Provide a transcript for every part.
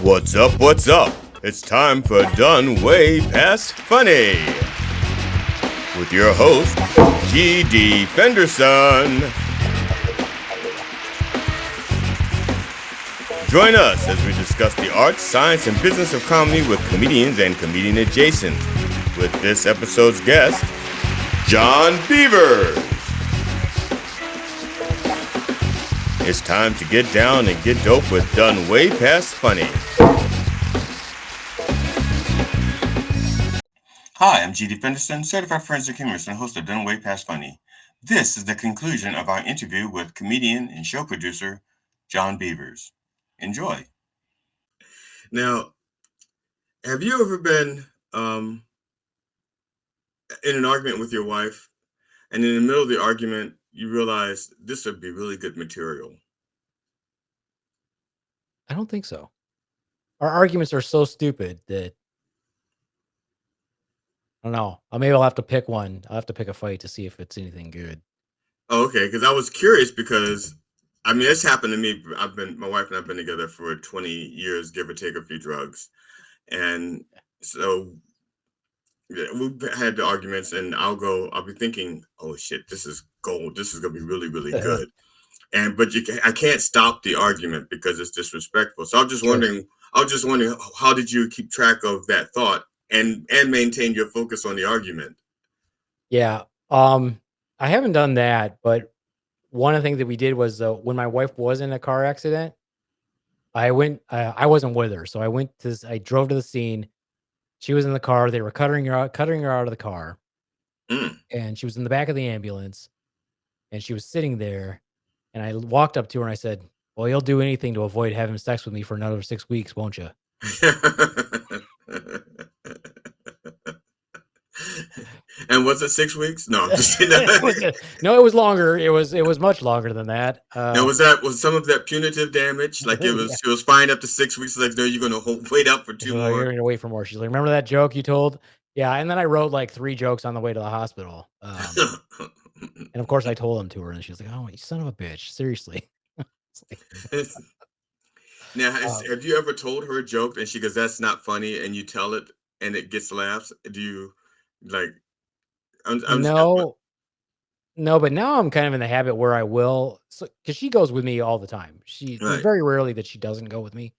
What's up? What's up? It's time for Done Way Past Funny with your host, G.D. Fenderson. Join us as we discuss the art, science, and business of comedy with comedians and comedian adjacent. With this episode's guest, John Beavers. It's time to get down and get dope with Done Way Past Funny. Hi, I'm G.D. Fenderson, certified forensic humorist and host of Done Way Past Funny. This is the conclusion of our interview with comedian and show producer John Beavers. Enjoy. Now, have you ever been in an argument with your wife, and in the middle of the argument, you realize this would be really good material? I don't think so. Our arguments are so stupid that I don't know. Maybe I'll have to pick one. I'll have to pick a fight to see if it's anything good. Oh, okay, because I was curious because, I mean, it's happened to me. My wife and I've been together for 20 years, give or take a few drugs. And so yeah, we've had the arguments, and I'll be thinking, oh shit, this is gold. This is going to be really, really good. But I can't stop the argument because it's disrespectful. So Sure. I was just wondering, how did you keep track of that thought and maintain your focus on the argument? Yeah. I haven't done that, but one of the things that we did was when my wife was in a car accident, I wasn't with her. So I drove to the scene. She was in the car. They were cutting her out of the car, Mm. and she was in the back of the ambulance, and she was sitting there. And I walked up to her and I said, "Well, you'll do anything to avoid having sex with me for another 6 weeks, won't you?" And was it 6 weeks? No, I'm just No, it was longer. It was much longer than that. Now, was some of that punitive damage? Like Yeah. she was fined up to 6 weeks. Like, no, you're gonna wait up for She's 2 like, more. "You're gonna wait for more." She's like, "Remember that joke you told?" Yeah, and then I wrote like 3 jokes on the way to the hospital. And of course I told them to her, and she was like, "Oh, you son of a bitch, seriously." It's like, Now, uh, have you ever told her a joke and she goes, "That's not funny," and you tell it and it gets laughs? Do you like? I'm just no, no, but now I'm kind of in the habit where I will, because she goes with me all the time. There's right. very rarely that she doesn't go with me.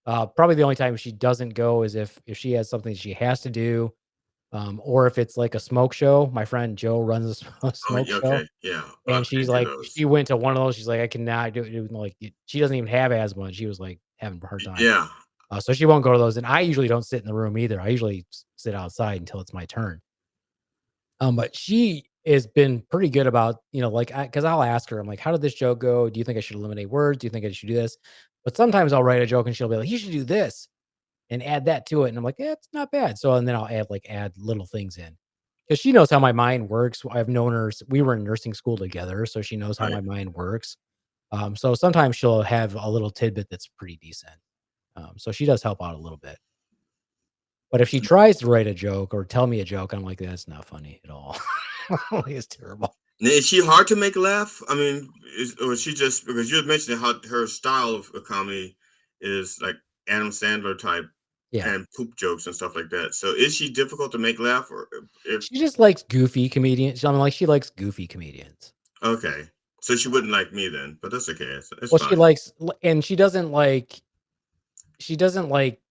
Probably the only time she doesn't go is if she has something she has to do, or if it's like a smoke show. My friend Joe runs a a Oh, smoke yeah, show, okay, yeah. I and she's can't do like, those. she went to one of those. She's like, I cannot do it. Like, she doesn't even have asthma, and she was like having a hard time. Yeah, So she won't go to those. And I usually don't sit in the room either. I usually sit outside until it's my turn. But she has been pretty good about, like, because I'll ask her, I'm like, how did this joke go? Do you think I should eliminate words? Do you think I should do this? But sometimes I'll write a joke and she'll be like, you should do this and add that to it. And I'm like, yeah, it's not bad. So, and then I'll add little things in because she knows how my mind works. I've known her, we were in nursing school together. So she knows how right. my mind works. So sometimes she'll have a little tidbit that's pretty decent. So she does help out a little bit. But if she tries to write a joke or tell me a joke, I'm like, that's not funny at all. Like, it's terrible. Now, is she hard to make laugh? I mean, or is she just because you had mentioned how her style of comedy is like Adam Sandler type Yeah. and poop jokes and stuff like that. So is she difficult to make laugh, or if She just likes goofy comedians. I mean, like, she likes goofy comedians. okay? So she wouldn't like me then, but that's okay. It's Well, she fine. likes and she doesn't like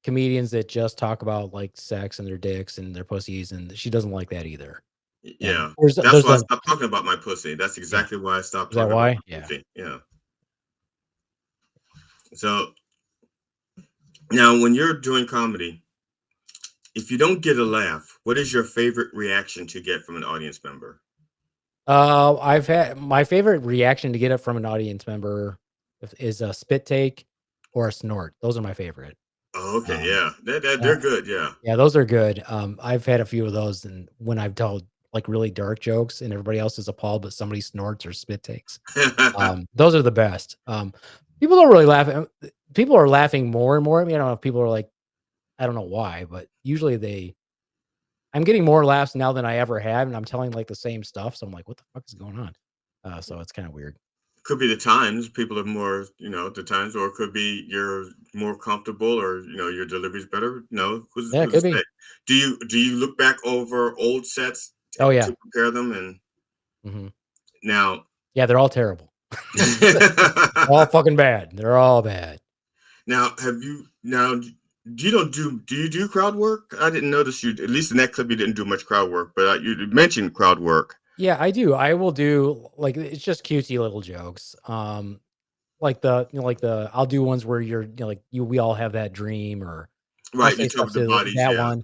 comedians that just talk about, like, sex and their dicks and their pussies, and she doesn't like that either. And Yeah, there's that's there's why I the stopped talking about my pussy. That's yeah. exactly why I stopped Is that talking about why? my Yeah. pussy. Yeah. So now, when you're doing comedy, if you don't get a laugh, what is your favorite reaction to get from an audience member? I've had my favorite reaction to get it from an audience member is a spit take or a snort. Those are my favorite. Oh, okay, Um, yeah, uh, they're good. Yeah. yeah, those are good. I've had a few of those, and when I've told like really dark jokes and everybody else is appalled, but somebody snorts or spit takes. Those are the best. People don't really laugh. People are laughing more and more. I mean, I don't know if people are like, I don't know why, but usually I'm getting more laughs now than I ever had, and I'm telling like the same stuff. So I'm like, what the fuck is going on? So it's kind of weird. Could be the times people are more, the times, or it could be you're more comfortable, or your delivery's better? No, Yeah, it who's to could be. say? Do you look back over old sets Oh to yeah. compare them? And Hmm. now, Yeah, they're all terrible. All fucking bad. They're all bad. now, have you now? Do you do crowd work? I didn't notice you. At least in that clip, you didn't do much crowd work, but you mentioned crowd work. Yeah, I do. I will do like it's just cutesy little jokes. Like I'll do ones where we all have that dream, or I'll Right, you say talk stuff with the to bodies, that yeah. one.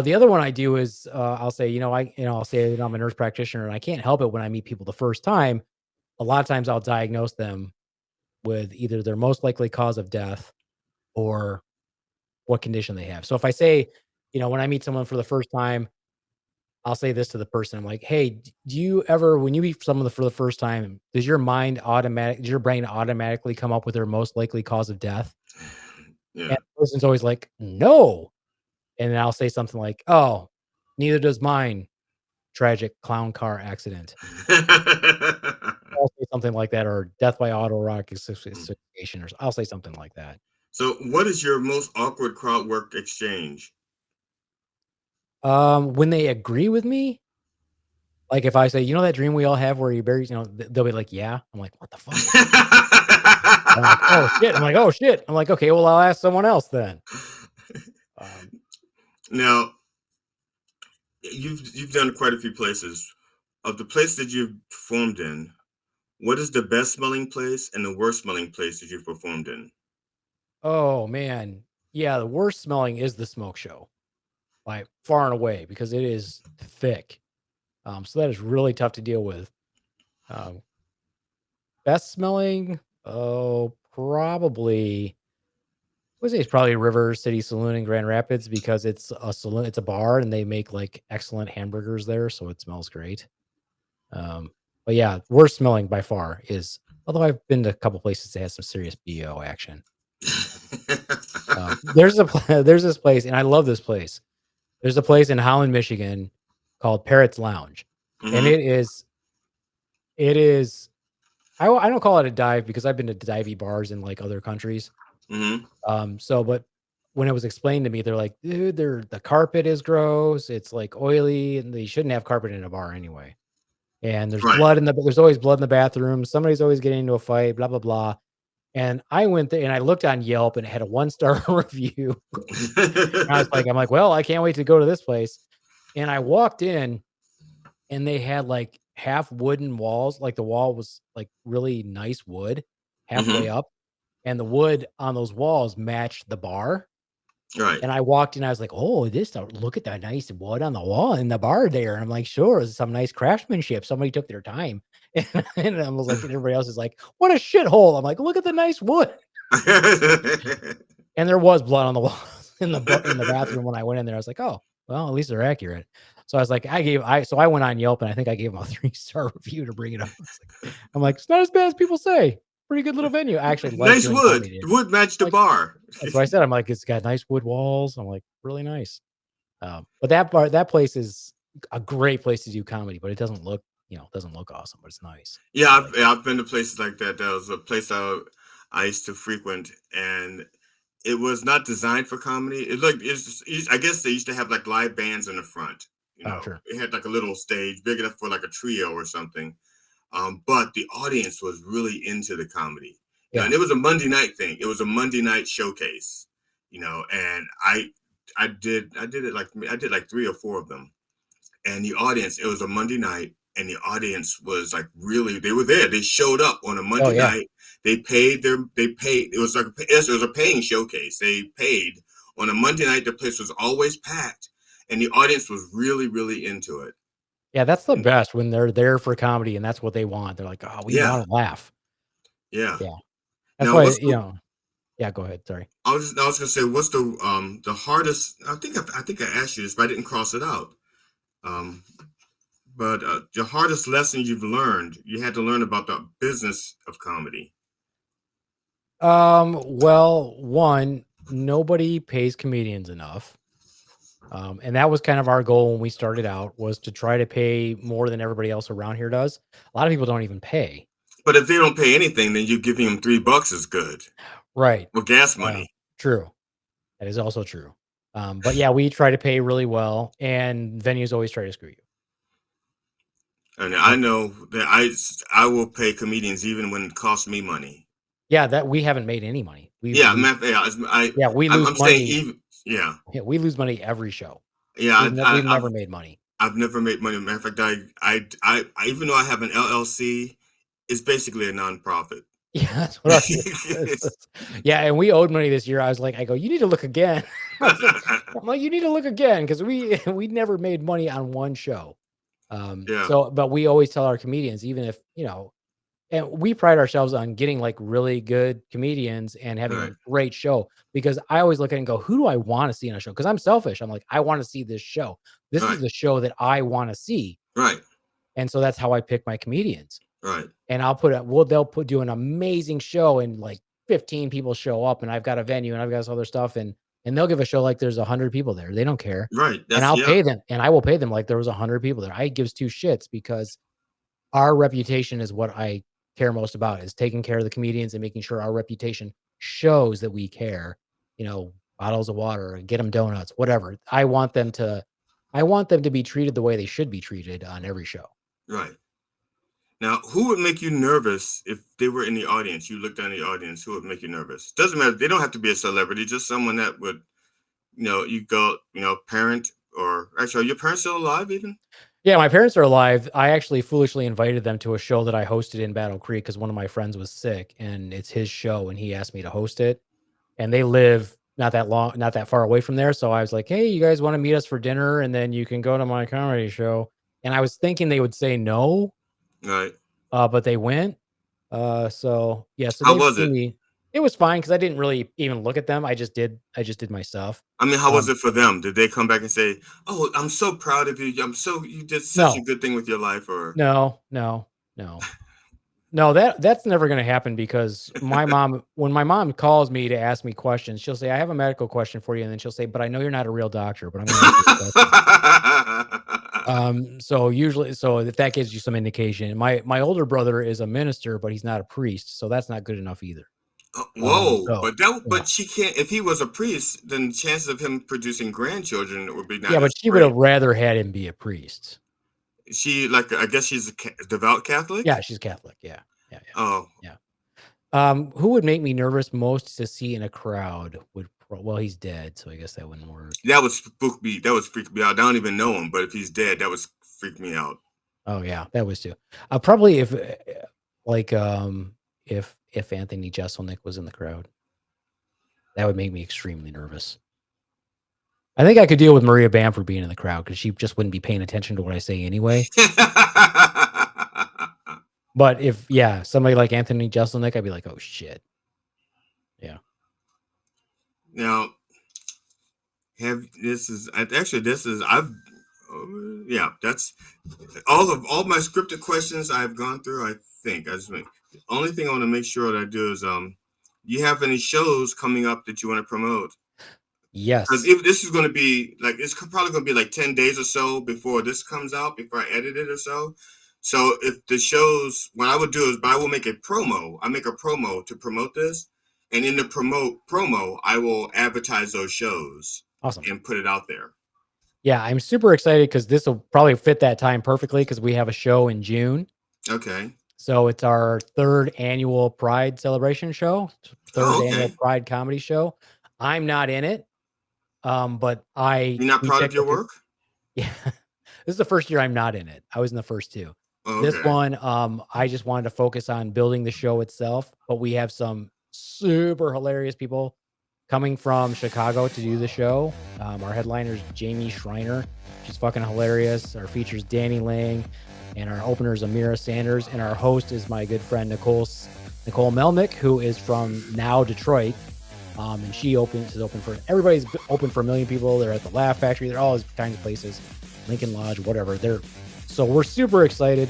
The other one I do is I'll say, I'll say I'm a nurse practitioner and I can't help it when I meet people the first time. A lot of times I'll diagnose them with either their most likely cause of death or what condition they have. So if I say, when I meet someone for the first time, I'll say this to the person. I'm like, "Hey, do you ever, when you meet someone for the first time, does your brain automatically come up with their most likely cause of death?" Yeah. And the person's always like, "No." And then I'll say something like, "Oh, neither does mine. Tragic clown car accident." I'll say something like that, or death by autoerotic asphyxiation, or I'll say something like that. So, what is your most awkward crowd work exchange? When they agree with me, like if I say, that dream we all have where you bury, they'll be like, "Yeah." I'm like, "What the fuck?" I'm like, "Oh shit." I'm like, "Oh shit." I'm like, "Okay, well, I'll ask someone else then." Um, Now, you've done quite a few places. Of the place that you've performed in, what is the best smelling place and the worst smelling place that you've performed in? oh man, yeah, the worst smelling is the smoke show by far and away because it is thick. So that is really tough to deal with. Um, Best smelling, oh, probably. I would say it's probably River City Saloon in Grand Rapids because it's a saloon, it's a bar, and they make like excellent hamburgers there, so it smells great. Um, but yeah, worst smelling by far is. Although I've been to a couple places that has some serious BO action. There's this place, and I love this place. There's a place in Holland, Michigan, called Parrots Lounge, and Hmm. it is. I don't call it a dive because I've been to divey bars in like other countries. Hmm. But when it was explained to me, they're like, dude, the carpet is gross. It's like oily, and they shouldn't have carpet in a bar anyway. And Right. there's always blood in the bathroom. Somebody's always getting into a fight, blah, blah, blah. And I went there and I looked on Yelp and it had a 1-star review. And I'm like, well, I can't wait to go to this place. And I walked in and they had like half wooden walls. Like the wall was like really nice wood halfway Hmm. up. And the wood on those walls matched the bar. Right. And I walked in, I was like, "Oh, look at that nice wood on the wall in the bar there." And I'm like, "Sure, it's some nice craftsmanship. Somebody took their time." And I was like, and everybody else is like, "What a shithole." I'm like, "Look at the nice wood." And there was blood on the walls in the bathroom when I went in there. I was like, "Oh, well, at least they're accurate." So I was like, I went on Yelp and I think I gave them a 3-star review to bring it up. I'm like, "It's not as bad as people say. Pretty good little venue." I actually like Nice doing wood. comedy The there. wood matched the Like, bar. that's what I said. I'm like, "It's got nice wood walls." I'm like, "Really nice." But that place is a great place to do comedy, but it doesn't look awesome, but it's nice. Yeah, I I've, like it. yeah, I've been to places like that. There was a place I used to frequent, and it was not designed for comedy. I guess they used to have like live bands in the front. Oh, sure. It had like a little stage big enough for like a trio or something. But the audience was really into the comedy. Yeah. And it was a Monday night thing. It was a Monday night showcase. And I did like three or four of them, and the audience, it was a Monday night, and the audience was like really, they were there. They showed up on a Oh, Monday yeah. night. They paid. It was like it was a paying showcase. They paid on a Monday night. The place was always packed, and the audience was really, really into it. Yeah, that's the And best when they're there for comedy and that's what they want. They're like, "Oh, we yeah, wanna laugh." yeah. Yeah. That's Now, why, what's the? yeah, go ahead, sorry. I was gonna say, what's the hardest? I think I asked you this, but I didn't cross it out. Um, but the hardest lesson you had to learn about the business of comedy. Well, one, nobody pays comedians enough. And that was kind of our goal when we started out was to try to pay more than everybody else around here does. A lot of people don't even pay. But if they don't pay anything, then you giving them $3 is good. Right. Or gas Uh, money. True. That is also true. But yeah, we try to pay really well, and venues always try to screw you. And I know that I will pay comedians even when it costs me money. Yeah, that we haven't made any money. Yeah, I Yeah, we lose I'm saying money. even yeah. Yeah, we lose money every show. Yeah, We've never made money. I've never made money. Matter of fact, I even though I have an LLC, it's basically a nonprofit. Yeah, that's what ours is. Yeah, and we owed money this year. I go, you need to look again. I'm like, you need to look again because we never made money on one show. Yeah, But we always tell our comedians, even if and we pride ourselves on getting like really good comedians and having a right, great show because I always look at it and go, who do I want to see on a show? Because I'm selfish. I'm like, I want to see this show. This is right, the show that I want to see. right, And so that's how I pick my comedians. right, And they'll do an amazing show and like 15 people show up and I've got a venue and I've got this other stuff and they'll give a show like there's 100 people there. They don't care. right. And That's I'll yeah, pay them and I will pay them like there was 100 people there. I gives two shits because our reputation is what I care most about is taking care of the comedians and making sure our reputation shows that we care. Bottles of water, get them donuts, whatever. I want them to be treated the way they should be treated on every show. right. Now, who would make you nervous if they were in the audience? You looked down the audience. Who would make you nervous? Doesn't matter. They don't have to be a celebrity. Just someone that would, you go, parent or actually, are your parents still alive even? Yeah, my parents are alive. I actually foolishly invited them to a show that I hosted in Battle Creek because one of my friends was sick and it's his show and he asked me to host it. And they live not that far away from there. So I was like, hey, you guys want to meet us for dinner and then you can go to my comedy show. And I was thinking they would say no, Right. but they went. So yeah, so How they've was seen it? me. It was fine because I didn't really even look at them. I just did my stuff. I mean, how was Um, it for them? Did they come back and say, "Oh, I'm so proud of you. You did such a no, good thing with your life," or no, no, no. No, that's never gonna happen because when my mom calls me to ask me questions, she'll say, "I have a medical question for you," and then she'll say, "But I know you're not a real doctor, but I'm gonna ask you a question." So if that gives you some indication. My older brother is a minister, but he's not a priest, so that's not good enough either. Whoa, So yeah. but she can't. If he was a priest, then chances of him producing grandchildren would be Yeah, not but as she would have great. rather had him be a priest. She like, I guess she's a devout Yeah, Catholic. she's Catholic, yeah. Yeah, yeah, Oh, yeah. Who would make me nervous most to see in a crowd well, he's dead, so I guess that wouldn't work. that would spook me. That would freak me out. I don't even know him, but if he's dead, that would freak me out. Oh, yeah, that was too. Probably if, like, if Anthony Jeselnik was in the crowd, that would make me extremely nervous. I think I could deal with Maria Bamford being in the crowd because she just wouldn't be paying attention to what I say anyway. But somebody like Anthony Jeselnik, I'd be like, "Oh, shit." Yeah. Now, have this is actually this is I've yeah, that's all my scripted questions I've gone through. I think the only thing I want to make sure that I do is you have any shows coming up that you want to promote? Because Yes. if this is going to be like, it's probably going to be like 10 days or so before this comes out, before I edit it or so. So if the shows, what I would do is, but I will make a promo. I make a promo to promote this, and in the promo, I will advertise those shows Awesome. and put it out there. Yeah, I'm super excited because this will probably fit that time perfectly because we have a show in June. Okay. So it's our third annual Pride celebration show, third Oh, annual okay. Pride comedy show. I'm not in it, but You're not we proud of picked your work? yeah, this is the first year I'm not in it. I was in the first two. Oh, This okay. one, I just wanted to focus on building the show itself, but we have some super hilarious people coming from Chicago to do the show. Our headliner is Jamie Schreiner. She's fucking hilarious. Our features Danny Lang, and our opener is Amira Sanders, and our host is my good friend Nicole Melnick, who is from now Detroit. And she is open for everybody's open for a million people. They're at the Laugh Factory. They're all these kinds of places, Lincoln Lodge, whatever. So we're super excited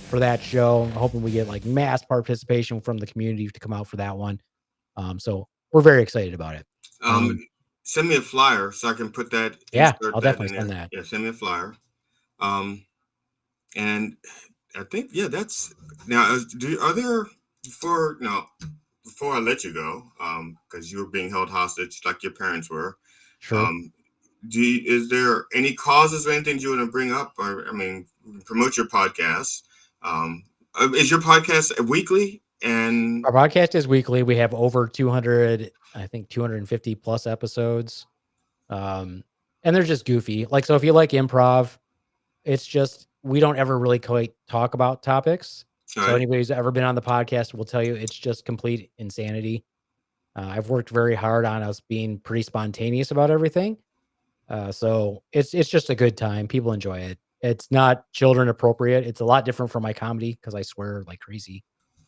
for that show. I'm hoping we get like mass participation from the community to come out for that one. So we're very excited about it. Um, Send me a flyer so I can put that, Yeah, insert I'll that definitely in send there. that. Yeah, send me a flyer. Um, and I think, yeah, that's now. Are there for no? before I let you go, because you were being held hostage like your parents were, Sure. um, is there any causes or anything you want to bring up, or I mean, promote your podcast? Um, is your podcast weekly? And Our podcast is weekly. We have over 200, I think 250 plus episodes. Um, and they're just goofy. Like, so if you like improv, it's just we don't ever really quite talk about topics. all So right, anybody who's ever been on the podcast will tell you it's just complete insanity. I've worked very hard on us being pretty spontaneous about everything. So it's just a good time. People enjoy it. It's not children appropriate. It's a lot different from my comedy because I swear like crazy,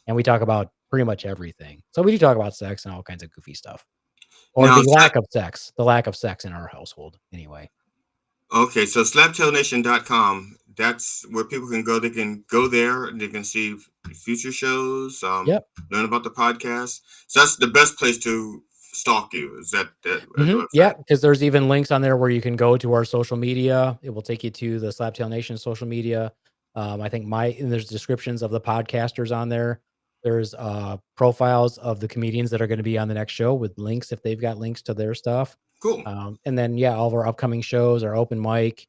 and we talk about pretty much everything. So we do talk about sex and all kinds of goofy stuff, or now the lack of sex in our household. Anyway. okay, so slaptailnation.com, that's where people can go. They can go there and they can see future shows, Yep. learn about the podcast. So that's the best place to stalk you. Is that at the Yeah, website? because there's even links on there where you can go to our social media. It will take you to the Slaptail Nation social media. I think and there's descriptions of the podcasters on there. There's profiles of the comedians that are going to be on the next show with links if they've got links to their stuff. Cool. And then yeah, all of our upcoming shows, our open mic.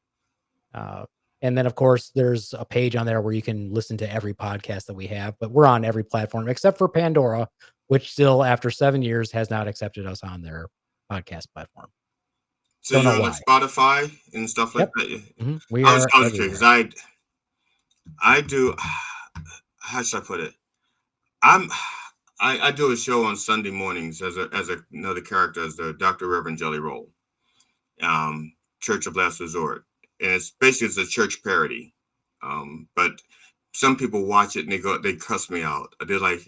Uh, and then of course there's a page on there where you can listen to every podcast that we have, but we're on every platform except for Pandora, which still after 7 years has not accepted us on their podcast platform. So Don't know you're on like why. Spotify and stuff like Yep. that. We I was are I was curious because everywhere. I do. How should I put it? I'm I do a show on Sunday mornings as another character as the Dr. Reverend Jelly Roll, Church of Last Resort, and it's a church parody. But some people watch it and they cuss me out. They're like,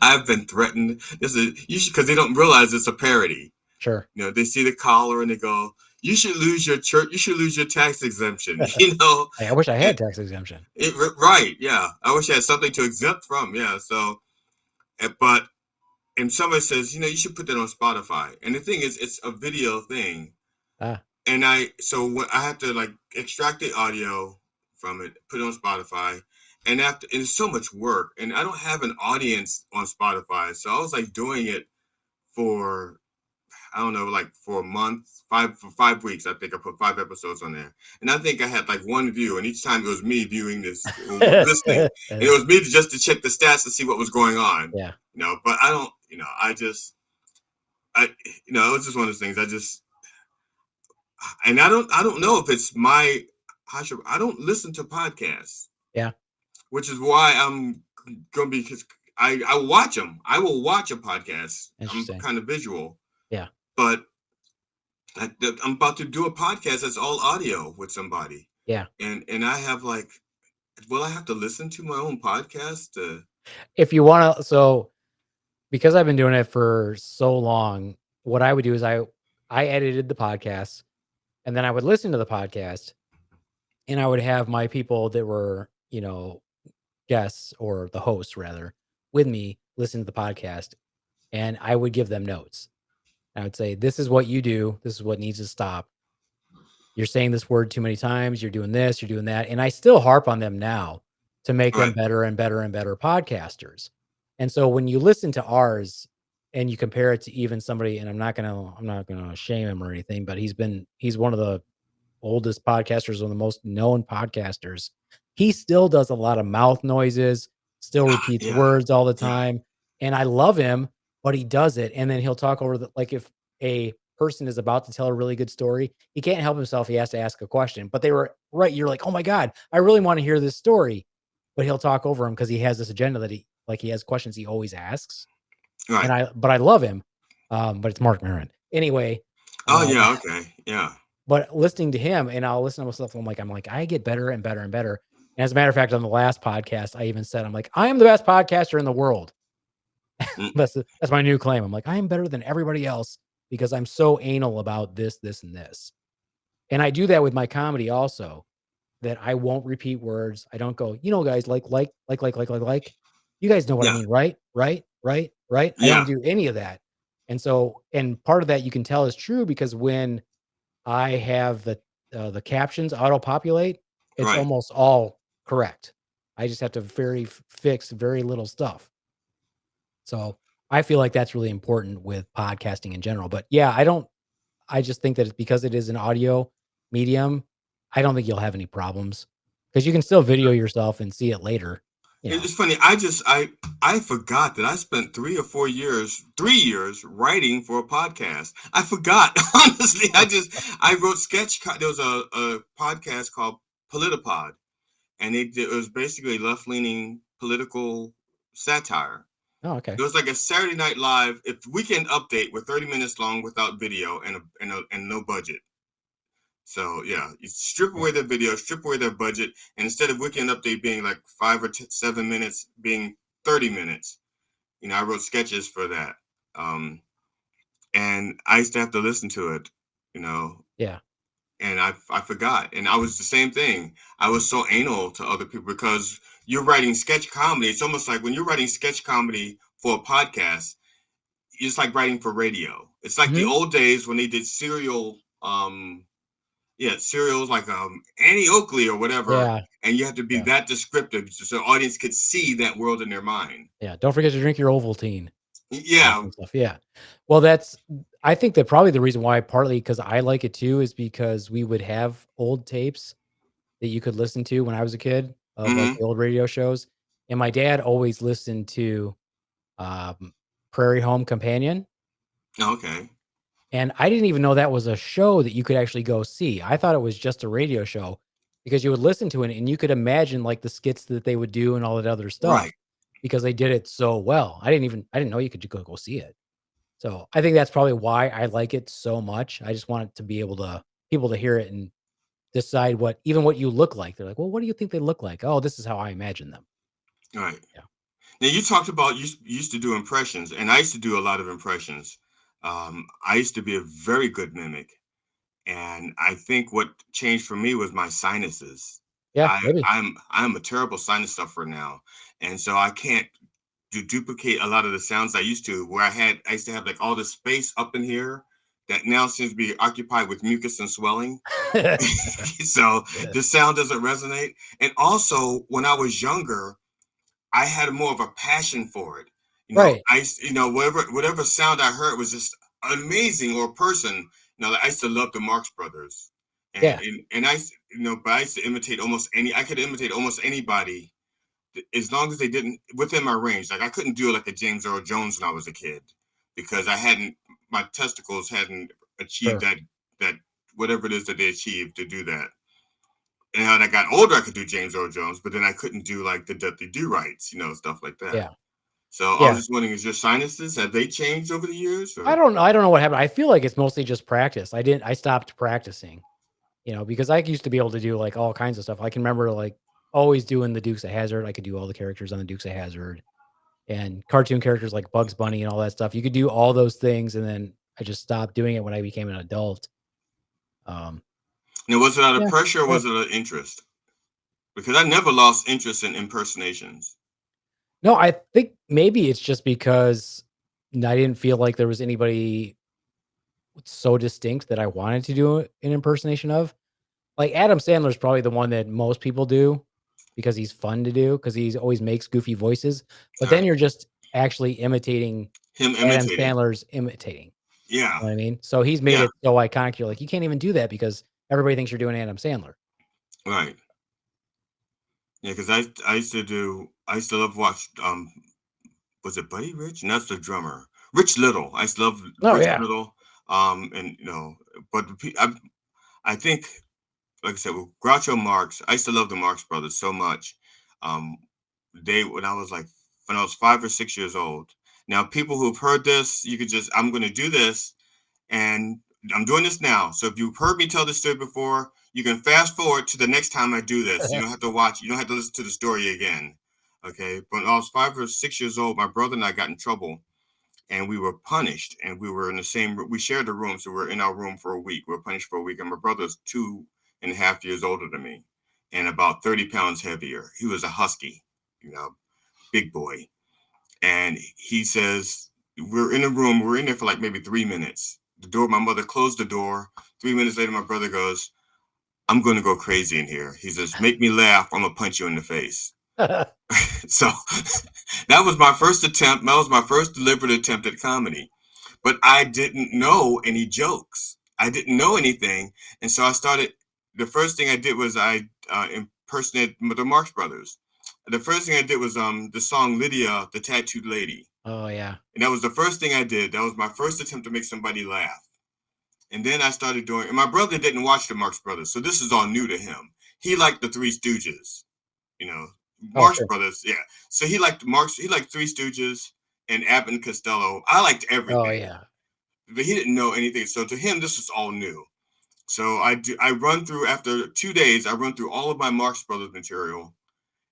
I've been threatened. This is you should because they don't realize it's a parody. Sure. They see the collar and they go, you should lose your church. You should lose your tax exemption. You know, Hey, I wish I had tax exemption. right? Yeah, I wish I had something to exempt from. Yeah, so but and somebody says, you should put that on Spotify. And the thing is, it's a video thing, Ah, and I have to like extract the audio from it, put it on Spotify, and it's so much work, and I don't have an audience on Spotify, so I was like doing it for I don't know, like for a month, for 5 weeks. I think I put 5 episodes on there, and I think I had like one view, and each time it was me viewing this, listening, and it was me just to check the stats to see what was going on. yeah. But I don't, I just, it was just one of those things. And I don't know if it's I don't listen to podcasts, Yeah. which is why I'm gonna be because I watch them. I will watch a podcast. I'm Interesting. kind of visual, Yeah. but I'm about to do a podcast that's all audio with somebody, Yeah. and I have like, will I have to listen to my own podcast? If you want to, so because I've been doing it for so long, what I would do is I edited the podcast and then I would listen to the podcast and I would have my people that were, guests or the hosts rather with me listen to the podcast and I would give them notes. I would say, this is what you do. This is what needs to stop. You're saying this word too many times. You're doing this, you're doing that. And I still harp on them now to make them Right, better and better and better podcasters. And so when you listen to ours and you compare it to even somebody, and I'm not gonna shame him or anything, but he's one of the oldest podcasters, one of the most known podcasters. He still does a lot of mouth noises, still repeats yeah, words all the yeah, time. And I love him, but he does it. And then he'll talk over like if a person is about to tell a really good story, he can't help himself. He has to ask a question. But they were right. You're like, oh my God, I really want to hear this story. But he'll talk over him because he has this agenda that he has questions he always asks. right. But I love him. But it's Mark Maron. Anyway, Oh um, yeah, okay, yeah, but listening to him and I'll listen to myself, I'm like, I get better and better and better. And as a matter of fact, on the last podcast, I even said, I'm like, I am the best podcaster in the world. mm, That's my new claim. I'm like, I am better than everybody else because I'm so anal about this, this, and this. And I do that with my comedy also, that I won't repeat words. I don't go, guys, like. You guys know what I yeah, mean, right? Right, right, right. I don't yeah, do any of that. And so, and part of that you can tell is true because when I have the captions auto-populate, it's right. almost all correct. I just have to fix very little stuff. So I feel like that's really important with podcasting in general. But yeah, I just think that it's because it is an audio medium, I don't think you'll have any problems because you can still video yourself and see it later, you know? It's funny. I forgot that I spent 3 years writing for a podcast. I forgot. Honestly, I wrote There was a podcast called Politipod, and it was basically left leaning political satire. Oh, okay. It was like a Saturday Night Live, if Weekend Update, with 30 minutes long without video and no budget. So yeah, you strip Yeah. away their video, strip away their budget, and instead of Weekend Update being like 7 minutes, being 30 minutes. I wrote sketches for that, and I used to have to listen to it. You know, Yeah. and I forgot, and I was the same thing. I was so anal to other people because you're writing sketch comedy. It's almost like when you're writing sketch comedy for a podcast, it's like writing for radio. It's like the Mhm. old days when they did serial. Yeah, serials like Annie Oakley or whatever, Yeah. and you have to be Yeah. that descriptive so the audience could see that world in their mind. Yeah. Don't forget to drink your Ovaltine. That Yeah. kind of stuff. Yeah. Well, I think that probably the reason why, partly because I like it too, is because we would have old tapes that you could listen to when I was a kid of like Mm-hmm. the old radio shows. And my dad always listened to Prairie Home Companion. Okay. And I didn't even know that was a show that you could actually go see. I thought it was just a radio show because you would listen to it and you could imagine like the skits that they would do and all that other stuff Right. because they did it so well. I didn't know you could go see it. So I think that's probably why I like it so much. I just want it to be able to people to hear it and decide what you look like. They're like, well, what do you think they look like? Oh, this is how I imagine them. Right. Yeah. Now you talked about you used to do impressions, and I used to do a lot of impressions. I used to be a very good mimic, and I think what changed for me was my sinuses. Yeah, I maybe. I'm a terrible sinus sufferer now, and so I can't duplicate a lot of the sounds I used to, where I used to have like all the space up in here that now seems to be occupied with mucus and swelling. So the sound doesn't resonate. And also, when I was younger, I had more of a passion for it. Right. Whatever sound I heard was just amazing, or a person. Like, I used to love the Marx Brothers, Yeah. and but I used to imitate almost any. I could imitate almost anybody as long as they didn't within my range. Like, I couldn't do like a James Earl Jones when I was a kid because my testicles hadn't achieved Sure. that whatever it is that they achieved to do that. And when I got older, I could do James Earl Jones, but then I couldn't do like the Dudley Do Rights, stuff like that. Yeah. So I was Yeah. just wondering, is your sinuses, have they changed over the years, I or? don't know. I don't know what happened. I feel like it's mostly just practice. I stopped practicing, because I used to be able to do like all kinds of stuff. I can remember like always doing the Dukes of Hazzard. I could do all the characters on the Dukes of Hazzard and cartoon characters like Bugs Bunny and all that stuff. You could do all those things, and then I just stopped doing it when I became an adult. Um, Now, was it out of yeah. pressure or Yeah. was it an interest? Because I never lost interest in impersonations. No, I think maybe it's just because I didn't feel like there was anybody so distinct that I wanted to do an impersonation of. Like, Adam Sandler's probably the one that most people do because he's fun to do because he's always makes goofy voices, but All then right. you're just actually imitating Him Adam imitating. Sandler's imitating, Yeah. you know what I mean? So he's made Yeah. it so iconic, you're like, "You can't even do that because everybody thinks you're doing Adam Sandler." Right. Yeah. Because I used to love watch. Was it Buddy Rich? And that's the drummer. Rich Little. I used to love Oh, Rich yeah. Little. And but I think, like I said, with Groucho Marx, I used to love the Marx Brothers so much. Um, they when I was 5 or 6 years old. Now, people who've heard this, I'm going to do this, and I'm doing this now. So if you've heard me tell this story before, you can fast forward to the next time I do this. You don't have to watch. You don't have to listen to the story again. Okay. But when I was 5 or 6 years old, my brother and I got in trouble, and we were punished, and we were in the same. We shared a room, so we were in our room for a week. We were punished for a week, and my brother's 2.5 years older than me, and about 30 pounds heavier. He was a husky, big boy, and he says, we're in a room. We're in there for like maybe 3 minutes. My mother closed the door. 3 minutes later, my brother goes, I'm going to go crazy in here. He says, make me laugh. I'm going to punch you in the face. So that was my first attempt. That was my first deliberate attempt at comedy. But I didn't know any jokes. I didn't know anything. And so I started, the first thing I did was I impersonated the Marx Brothers. The first thing I did was the song Lydia, the Tattooed Lady. Oh, yeah. And that was the first thing I did. That was my first attempt to make somebody laugh. And then I started doing, and my brother didn't watch the Marx Brothers, so this is all new to him. He liked the Three Stooges, Marx Sure. Brothers, yeah. So he liked Three Stooges and Abbott and Costello. I liked everything. Oh, yeah. But he didn't know anything. So to him, this was all new. So I run through, after 2 days, I run through all of my Marx Brothers material.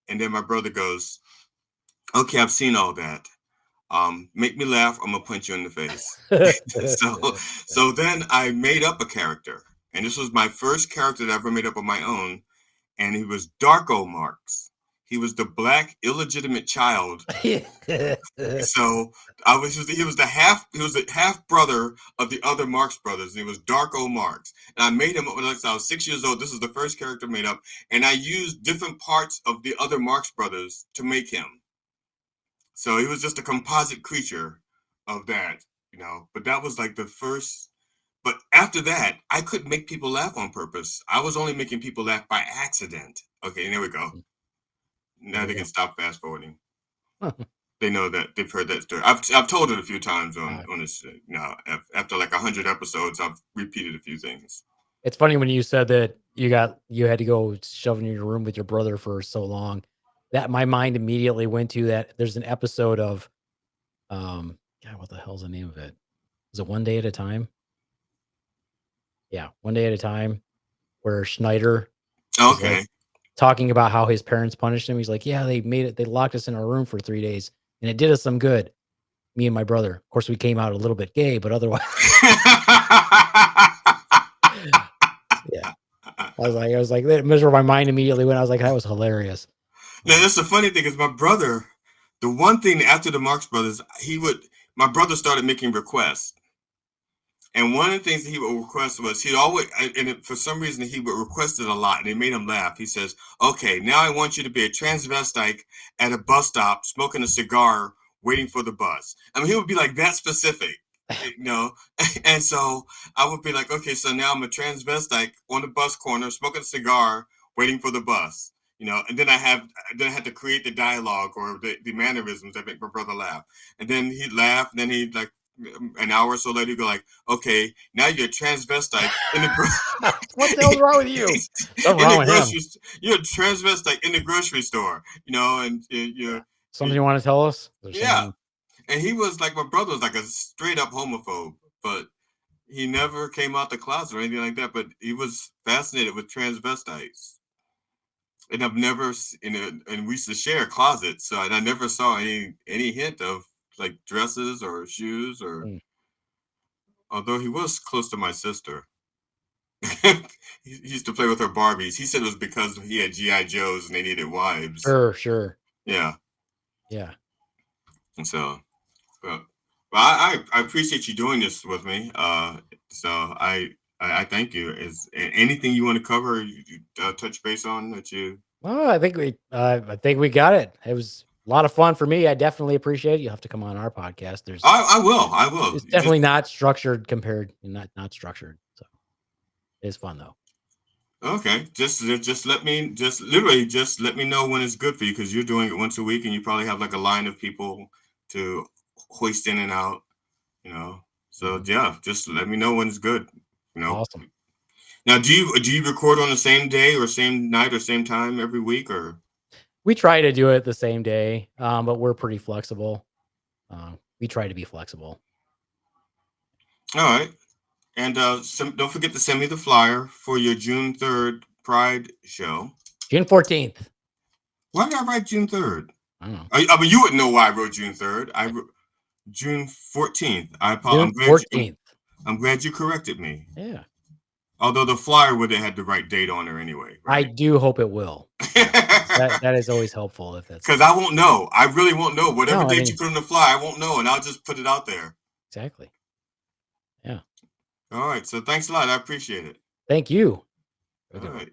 And then my brother goes, okay, I've seen all that. Make me laugh, I'm gonna punch you in the face. So then I made up a character, and this was my first character that I ever made up on my own, and he was Darko Marx. He was the black illegitimate child. So he was the half brother of the other Marx brothers, and he was Darko Marx. And I made him up when I was 6 years old. This is the first character made up, and I used different parts of the other Marx brothers to make him. So he was just a composite creature of that, But that was like the first. But after that, I couldn't make people laugh on purpose. I was only making people laugh by accident. Okay, there we go. Now they can stop fast forwarding. They know that they've heard that story. I've told it a few times on this. After like 100 episodes, I've repeated a few things. It's funny when you said that you had to go shove in your room with your brother for so long. That my mind immediately went to that. There's an episode of, God, what the hell's the name of it? Was it One Day at a Time? Yeah, One Day at a Time, where Schneider is like talking about how his parents punished him. He's like, yeah, they locked us in our room for 3 days, and it did us some good. Me and my brother. Of course, we came out a little bit gay, but otherwise, yeah. I was like, that was where my mind immediately went. I was like, that was hilarious. Now that's the funny thing is my brother. The one thing after the Marx Brothers, my brother started making requests. And one of the things that he would request was for some reason, he would request it a lot, and it made him laugh. He says, okay, now I want you to be a transvestite at a bus stop, smoking a cigar, waiting for the bus. I mean, he would be like that specific, And so I would be like, okay, so now I'm a transvestite on the bus corner, smoking a cigar, waiting for the bus. And then I had to create the dialogue or the mannerisms that make my brother laugh. And then he'd laugh, and then he'd like, an hour or so later, you go like, okay, now you're a transvestite in the what the hell's wrong with you? What's wrong with him? You're a transvestite in the grocery store, and you're something you want to tell us? Yeah. And he was like, my brother was like a straight up homophobe, but he never came out the closet or anything like that. But he was fascinated with transvestites. And I've never, and we used to share a closet, so I never saw any hint of like dresses or shoes although he was close to my sister. He used to play with her Barbies. He said it was because he had G.I. Joes and they needed wives. Sure. Yeah. And so, I appreciate you doing this with me. So I thank you. Is anything you want to cover, touch base on that you? Well, I think we got it. It was a lot of fun for me. I definitely appreciate it. You'll have to come on our podcast. I will. It's definitely not structured not structured. So it's fun though. Okay. Just let me know when it's good for you, because you're doing it once a week and you probably have like a line of people to hoist in and out, So yeah, just let me know when it's good. Awesome. Now, do you record on the same day or same night or same time every week, or? We try to do it the same day, but we're pretty flexible. We try to be flexible. All right. And don't forget to send me the flyer for your June 3rd Pride show. June 14th. Why did I write June 3rd? I don't know. I mean, you wouldn't know why I wrote June 3rd. I wrote June 14th. I'm glad you corrected me. Yeah. Although the flyer would have had the right date on there anyway. Right? I do hope it will. that is always helpful if that's because I won't know. I really won't know. Whatever date you put on the flyer, I won't know, and I'll just put it out there. Exactly. Yeah. All right. So thanks a lot. I appreciate it. Thank you. All right.